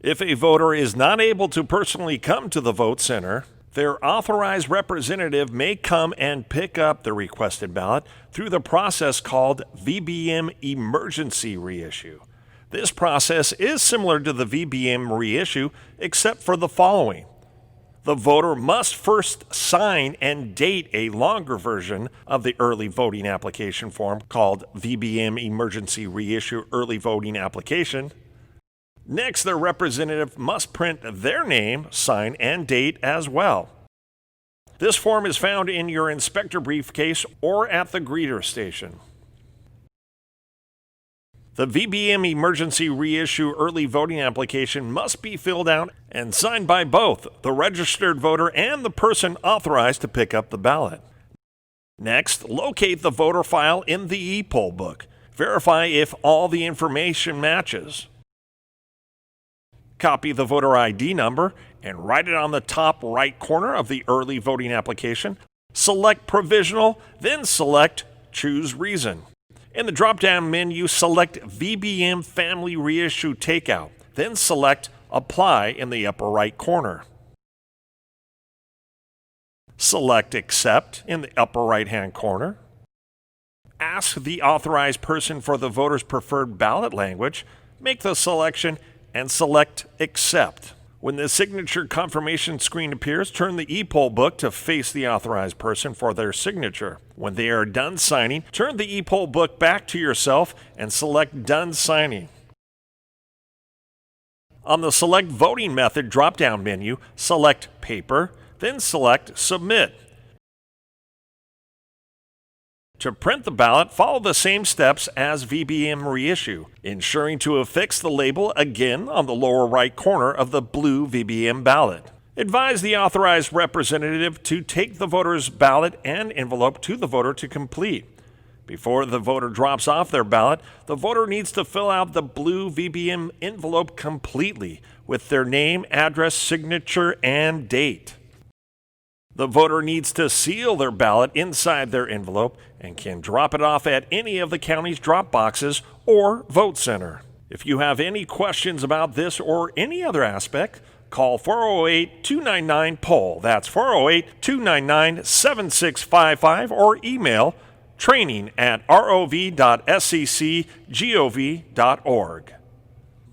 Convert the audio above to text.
If a voter is not able to personally come to the vote center, their authorized representative may come and pick up the requested ballot through the process called Vbm Emergency Reissue. This process is similar to the Vbm reissue except for the following. The voter must first sign and date a longer version of the early voting application form called Vbm Emergency Reissue Early Voting Application. Next, their representative must print their name, sign, and date as well. This form is found in your inspector briefcase or at the greeter station. The Vbm Emergency Reissue Early Voting Application must be filled out and signed by both the registered voter and the person authorized to pick up the ballot. Next, locate the voter file in the e-poll book. Verify if all the information matches. Copy the voter ID number and write it on the top right corner of the early voting application. Select Provisional, then select Choose Reason. In the drop-down menu, select Vbm Family Reissue Takeout, then select Apply in the upper right corner. Select Accept in the upper right-hand corner. Ask the authorized person for the voter's preferred ballot language, make the selection, and select Accept. When the signature confirmation screen appears, turn the e-poll book to face the authorized person for their signature. When they are done signing, turn the e-poll book back to yourself and select Done Signing. On the Select Voting Method drop-down menu, select Paper, then select Submit. To print the ballot, follow the same steps as Vbm Reissue, ensuring to affix the label again on the lower right corner of the blue Vbm ballot. Advise the authorized representative to take the voter's ballot and envelope to the voter to complete. Before the voter drops off their ballot, the voter needs to fill out the blue Vbm envelope completely with their name, address, signature, and date. The voter needs to seal their ballot inside their envelope and can drop it off at any of the county's drop boxes or vote center. If you have any questions about this or any other aspect, call 408-299-POLL. That's 408-299-7655 or email training@rov.sccgov.org.